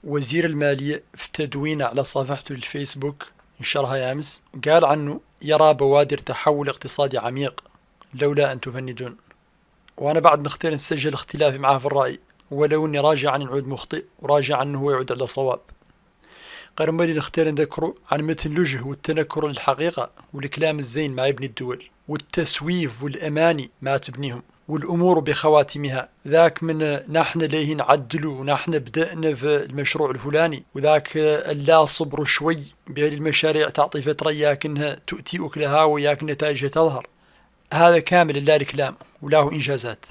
وزير المالية في تدوين على صفحته الفيسبوك نشرها أمس قال عنه يرى بوادر تحول اقتصادي عميق لولا أن تفندون. وأنا بعد نختار نسجل اختلافي معه في الرأي، ولو أني راجع عن نعود مخطئ وراجع عنه هو يعود على صواب. غير مالي نختار نذكره عن متن اللجه والتنكر للحقيقة والكلام الزين ما يبني الدول، والتسويف والأماني ما تبنيهم، والأمور بخواتمها. ذاك من نحن ليه نعدلوا ونحن بدأنا في المشروع الفلاني، وذاك لا صبر شوي بهذه المشاريع تعطي فترة ياكنها تؤتي أكلها وياك نتائجها تظهر. هذا كامل لا الكلام وله إنجازات.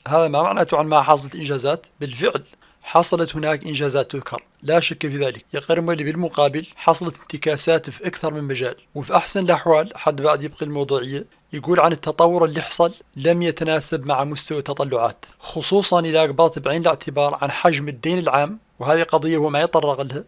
هذا ما معناته عن ما حصلت إنجازات، بالفعل حصلت هناك إنجازات تذكر لا شك في ذلك. يقرم اللي بالمقابل حصلت انتكاسات في أكثر من مجال، وفي أحسن الأحوال حد بعد يبقي الموضوعية يقول عن التطور اللي حصل لم يتناسب مع مستوى التطلعات، خصوصا إذا قبلت بعين الاعتبار عن حجم الدين العام، وهذه قضية هو ما يطرق لها،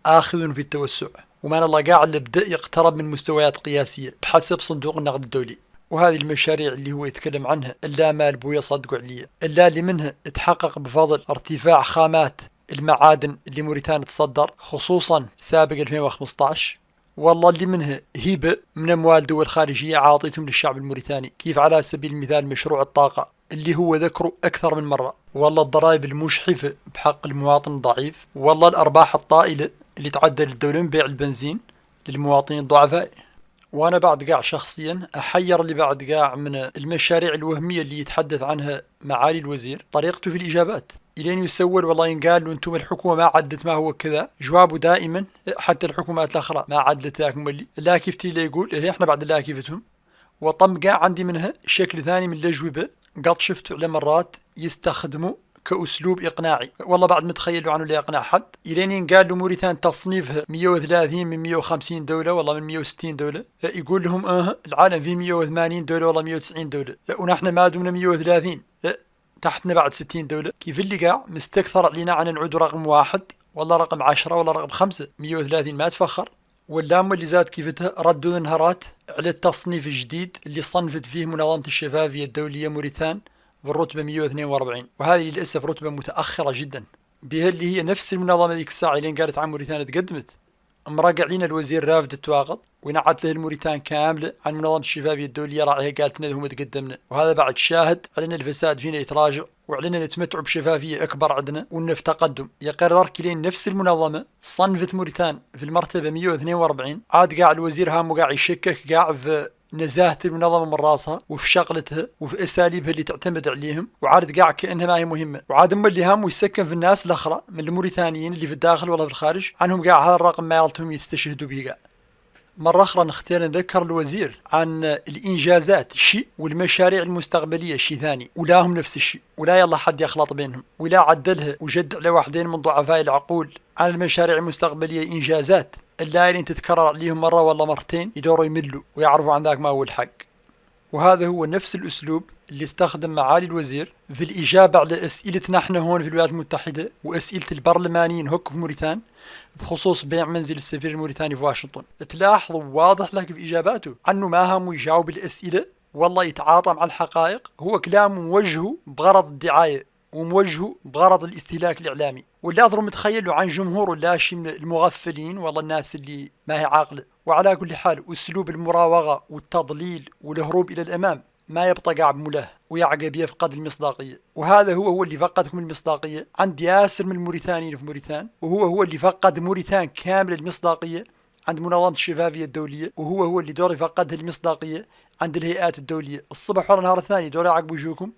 آخذ في التوسع، وما الله قاعد اللي بدأ يقترب من مستويات قياسية بحسب صندوق النقد الدولي. وهذه المشاريع اللي هو يتكلم عنها إلا مال بو يصدقوا عليا، إلا اللي منها تحقق بفضل ارتفاع خامات المعادن اللي موريتانيا تصدر خصوصا سابق 2015، والله اللي منها هبة من أموال دول خارجية عاطيتهم للشعب الموريتاني، كيف على سبيل المثال مشروع الطاقة اللي هو ذكره أكثر من مرة، والله الضرائب المشحفة بحق المواطن الضعيف، والله الأرباح الطائلة اللي تعدى للدولة من بيع البنزين للمواطنين الضعفاء. وانا بعد قاع شخصيا احير اللي بعد قاع من المشاريع الوهميه اللي يتحدث عنها معالي الوزير طريقته في الاجابات، الين يسول والله ينقال له انتم الحكومه ما عدت ما هو كذا، جوابه دائما حتى الحكومات الاخرى ما عدلت ذاك مولي لا كيفتي اللي يقول إيه احنا بعد لا كيفتهم. وطم قاع عندي منها شكل ثاني من الاجوبه قد شفته على مرات يستخدموا كأسلوب إقناعي، والله بعد متخيل عنه لا يقنع حد، إلين ينقال له موريتان تصنيفها 130 من 150 دولة والله من 160 دولة، يقول لهم العالم فيه 180 دولة والله 190 دولة، ونحن ما دمنا 130 تحتنا بعد 60 دولة. كيف اللي قاع مستكثر علينا عن نعود رقم واحد والله رقم 10 والله رقم 5 130 ما تفخر. واللام اللي زاد كيفتها ردوا انهارات على التصنيف الجديد اللي صنفت فيه منظمة الشفافية الدولية موريتان بالرتبة 142، وهذه للأسف رتبة متأخرة جدا، بها اللي هي نفس المنظمة ذيك الساعة اللي قالت عن موريتانيا تقدمت. مرقع لنا الوزير رافد التواقط ونعت له الموريتان كاملة عن منظمة الشفافية الدولية راعيها قالت لنا هم تقدمنا، وهذا بعد شاهد علينا الفساد فينا يتراجع وعلينا نتمتع بشفافية أكبر عندنا وإنه في تقدم. يقرر كلين نفس المنظمة صنفت موريتان في المرتبة 142، عاد قاع الوزير هامو قاع يشكك قاع في نزاهة المنظمة من راسها وفي شغلتها وفي أساليبها اللي تعتمد عليهم، وعاد قاع كأنها ما هي مهمة، وعاد أما اللي هم يسكن في الناس الأخرى من الموريتانيين اللي في الداخل ولا في الخارج عنهم قاع هذا الرقم ما يالتهم يستشهدوا به قاع. مرة أخرى نختار نذكر الوزير عن الإنجازات شيء والمشاريع المستقبلية شيء ثاني، ولاهم نفس الشيء، ولا يلا حد يخلط بينهم، ولا عدلها وجد على واحدين من ضعفاء العقول عن المشاريع المستقبلية إنجازات إلا إن تتكرر عليهم مرة ولا مرتين يدوروا يملوا ويعرفوا عن ذاك ما هو الحق. وهذا هو نفس الأسلوب اللي استخدم معالي الوزير في الإجابة على أسئلتنا احنا هون في الولايات المتحدة وأسئلة البرلمانيين هك في موريتان بخصوص بيع منزل السفير الموريتاني في واشنطن. تلاحظوا واضح لك في إجاباته عنه ما هم يجاوب الأسئلة والله يتعاطى مع الحقائق، هو كلام موجهه بغرض الدعاية وموجهه بغرض الاستهلاك الإعلامي، واللي أظهر متخيله عن جمهوره لا شيء من المغفلين والله الناس اللي ما هي عاقلة. وعلى كل حال أسلوب المراوغة والتضليل والهروب إلى الأمام ما يبقى قاع بملاه ويعقب يفقد المصداقية، وهذا هو اللي فقدكم المصداقية عند ياسر من الموريتانيين في موريتان، وهو اللي فقد موريتان كامل المصداقية عند منظمة الشفافية الدولية، وهو اللي دور يفقدها المصداقية عند الهيئات الدولية. الصبح ولا النهار الثاني دور يعقبوا وجوكم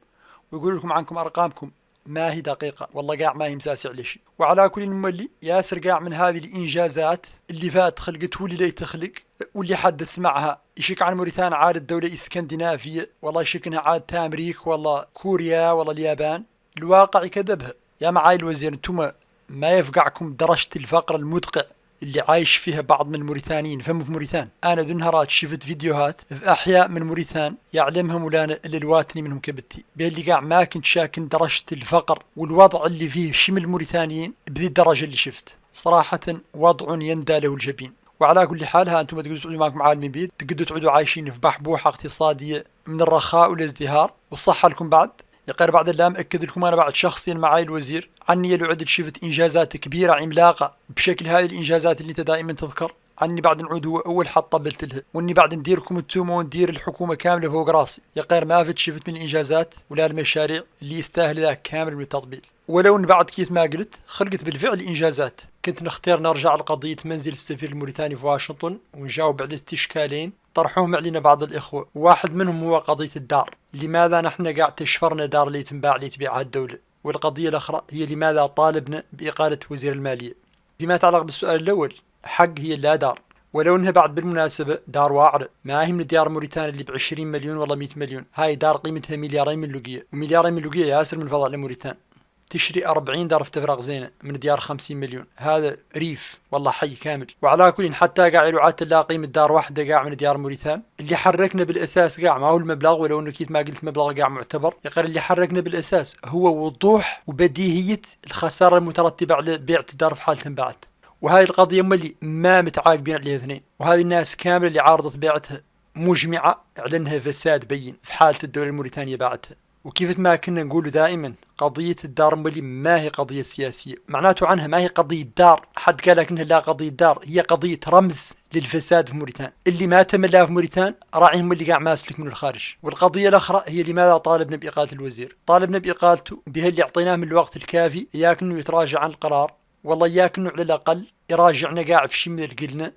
ويقول لكم عنكم أرقامكم ما هي دقيقة والله قاع ما هي مساسع لشيء. وعلى كل مولي ياسر قاع من هذه الإنجازات اللي فات خلقته واللي لا تخلق واللي حد سمعها يشك عن موريتانيا عاد الدولة اسكندنافية والله يشك انها عاد أمريكا والله كوريا والله اليابان، الواقع يكذبها. يا معالي الوزير انتم ما يفقعكم درجة الفقر المدقع اللي عايش فيها بعض من الموريتانيين فهم في موريتان. انا ذو نهارات شفت فيديوهات في احياء من موريتان يعلمها مولانا الا الواتني منهم كبتي باللي قاع ما كنت شاكن درجة الفقر والوضع اللي فيه شمل الموريتانيين بذي الدرجة اللي شفت، صراحة وضع يندى له الجبين. وعلى كل حال ها انتم تقدروا تقعدوا معكم عالمين بيت تقدروا تعودوا عايشين في بحبوحة اقتصادية من الرخاء والازدهار والصحة لكم بعد، يا غير بعد اللي مأكد لكم أنا بعد شخصيا معاي الوزير عني لو عدت شفت إنجازات كبيرة عملاقة بشكل هذه الإنجازات اللي أنت دائما تذكر عني بعد نعود هو أول حط طبلت لها، وإني بعد نديركم انتم وندير الحكومة كاملة فوق راسي. يا غير ما فت شفت من الإنجازات ولا المشاريع اللي يستاهل ذاك كامل من التطبيل. ولو ان بعد كيف ما قلت خلقت بالفعل انجازات. كنت نختار نرجع لقضية منزل السفير الموريتاني في واشنطن ونجاوب على استشكالين طرحوهم علينا بعض الإخوة، واحد منهم هو قضية الدار. لماذا نحن قاعد تشفرنا دار اللي تنباع اللي تبيعها الدولة؟ والقضية الأخرى هي لماذا طالبنا بإقالة وزير المالية؟ فيما يتعلق بالسؤال الأول، حق هي لا دار، ولو انها بعد بالمناسبة دار واعرة، ما هي من ديار موريتانيا اللي ب20 مليون ولا 100 مليون، هاي دار قيمتها مليارين من لقية، ومليارين من لقية ياسر من فضاء لموريتان. تشري 40 دار في تفرغ زينة من ديار 50 مليون، هذا ريف والله حي كامل. وعلى كل حتى قاع له عاد تلاقي قيمة دار واحدة قاع من ديار موريتان. اللي حركنا بالأساس قاع ما هو المبلغ، ولو انه كيف ما قلت مبلغ قاع معتبر. يقر اللي حركنا بالأساس هو وضوح وبديهية الخسارة المترتبة على بيع الدار في حالة انباعت. وهذه القضية اللي ما متعاقبين عليها اثنين، وهذه الناس كاملة اللي عارضت بيعتها مجمعة على انها فساد بين في حالة الدولة الموريتانية باعتها. وكيف ما كنا نقول دائما قضية الدار مولي ما هي قضية سياسية، معناته عنها ما هي قضية دار، حد قال لك انها لا قضية دار، هي قضية رمز للفساد في موريتان. اللي ما تملا في موريتان راعيهم اللي قاع ماسلك من الخارج. والقضية الأخرى هي لماذا طالبنا بإقالة الوزير؟ طالبنا بإقالته بها اللي أعطيناه من الوقت الكافي، إياك إنه يتراجع عن القرار، والله إياك إنه على الأقل يراجعنا قاع في شي من اللي قلنا،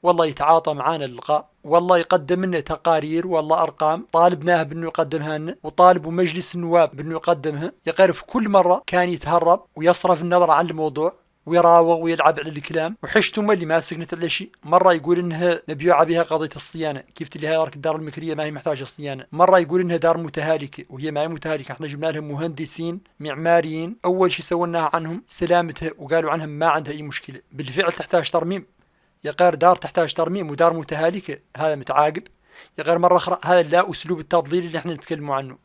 والله يتعاطى معانا اللقاء، والله يقدم لنا تقارير والله أرقام طالبناها بأنه يقدمها لنا، وطالبوا مجلس النواب بأنه يقدمها. يقرف كل مرة كان يتهرب ويصرف النظر عن الموضوع ويراوغ ويلعب على الكلام. وحشتم اللي ما سكنت على شيء، مرة يقول انها مبيوعة بها قضية الصيانة، كيف تلي هاي الدار المكرية ما هي محتاجة صيانة. مرة يقول انها دار متهالكة وهي ما هي متهالكة، احنا جبنا لهم مهندسين معماريين اول شيء سويناها عنهم سلامتها وقالوا عنها ما عندها اي مشكلة، بالفعل تحتاج ترميم. يا غير دار تحتاج ترميم ودار متهالكة هذا متعاقب. يا غير مرة أخرى هذا لا أسلوب التضليل اللي احنا نتكلموا عنه.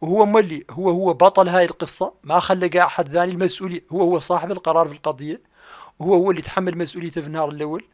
وهو مولي هو بطل هاي القصة، ما خلى قاع أحد ثاني المسؤولية، هو صاحب القرار في القضية، وهو اللي تحمل مسؤوليته في النهار الأول.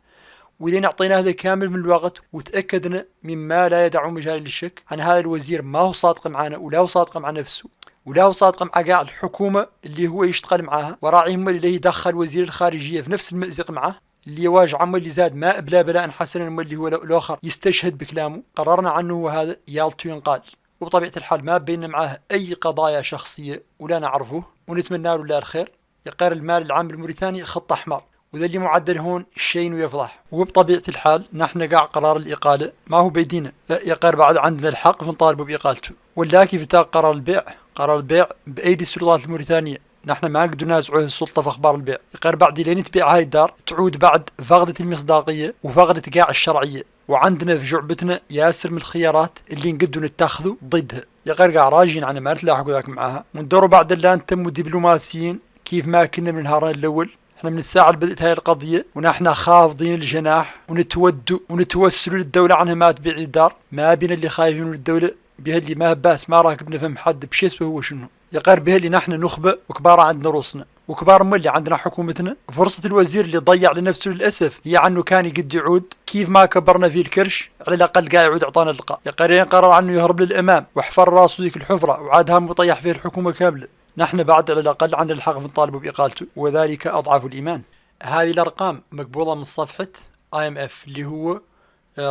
ولين أعطيناه هذا كامل من الوقت وتأكدنا مما لا يدع مجال للشك عن هذا الوزير ما هو صادق معنا ولا هو صادق مع نفسه ولا هو صادق مع قاع الحكومة اللي هو يشتغل معاها. وراعيهم اللي يدخل وزير الخارجية في نفس المأزق معه، اللي يواجه عم اللي زاد ما بلا بلاء حسنا اللي هو الآخر يستشهد بكلامه. قررنا عنه هو هذا يالتو ينقال، وبطبيعة الحال ما بيننا معاه أي قضايا شخصية ولا نعرفه، ونتمنى له الله الخير. يقير المال العام الموريتاني خط أحمر، وذا اللي معدل هون شيء ويفضح. وبطبيعة الحال نحن قاع قرار الإقالة ما هو بيدينا، يقير بعد عندنا الحق فنطالبه بإقالته. ولا كيف قرار البيع، قرار البيع بأيدي السلطات الموريتانية، نحن ما نقدر نازعه السلطة في أخبار البيع. غير بعد لين تبيع هاي الدار تعود بعد فقدة المصداقية وفقدة قاع الشرعية، وعندنا في جعبتنا ياسر من الخيارات اللي نقدر نتخذوا ضدها. يا غير قاع راجين عنا ما نتلاحقوا ذاك معاها وندوروا بعد اللي نتموا دبلوماسيين كيف ما كنا من نهارنا الأول. احنا من الساعة اللي بدأت هاي القضية ونحن خافضين الجناح ونتودوا ونتوسلوا للدولة عنها ما تبيع الدار. ما بين اللي خايفين من الدولة بها اللي ما باس ما راكبنا فهم حد بشي هو شنو. يقار بها اللي نحن نخبة وكبار عندنا روسنا وكبار اللي عندنا حكومتنا. فرصة الوزير اللي ضيع لنفسه للأسف هي عنه كان يقد يعود كيف ما كبرنا فيه الكرش على الأقل قاعد يعود أعطانا اللقاء. يقارين قرر عنه يهرب للأمام وحفر راسه ذيك الحفرة وعاد هم وطيح فيه الحكومة كاملة. نحن بعد على الأقل عندنا الحق في نطالبه بإقالته، وذلك أضعف الإيمان. هذه الأرقام مقبولة من صفحة IMF اللي هو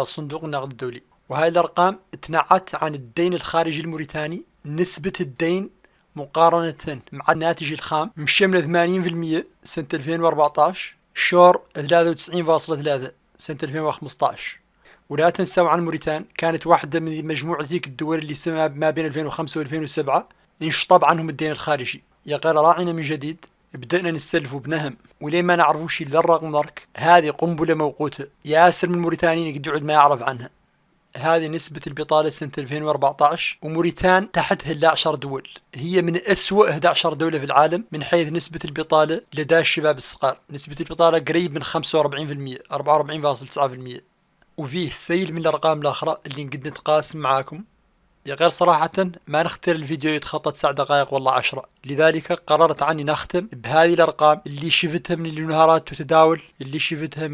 صندوق النقد الدولي، وهذه الأرقام اتنعت عن الدين الخارجي الموريتاني. نسبة الدين مقارنة مع الناتج الخام مشي من 80% سنة 2014 شور 93.3 سنة 2015. ولا تنسوا عن موريتان كانت واحدة من مجموعة ذيك الدول اللي سمى ما بين 2005 و2007 انشطب عنهم الدين الخارجي. يا غير راعينا من جديد بدأنا نستلفوا بنهم ولين ما نعرفوا شيء للرغم مرك. هذه قنبلة موقوتة ياسر من الموريتانيين يقد يعود ما يعرف عنها. هذه نسبة البطالة سنة 2014 وموريتان تحتها 11 دول، هي من أسوأ 11 دولة في العالم من حيث نسبة البطالة لدى الشباب الصغار. نسبة البطالة قريب من 45%، 44.9%. وفيه سيل من الأرقام الأخرى اللي نقد نتقاسم معاكم. يا غير صراحة ما نختار الفيديو يتخطى 9 دقائق والله 10، لذلك قررت عني نختم بهذه الأرقام اللي شفتها من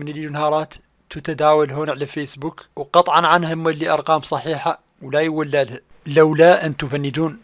اليونهارات تتداول هون على فيسبوك، وقطعا عنها اللي أرقام صحيحة ولا يولى لها لولا أن تفندون.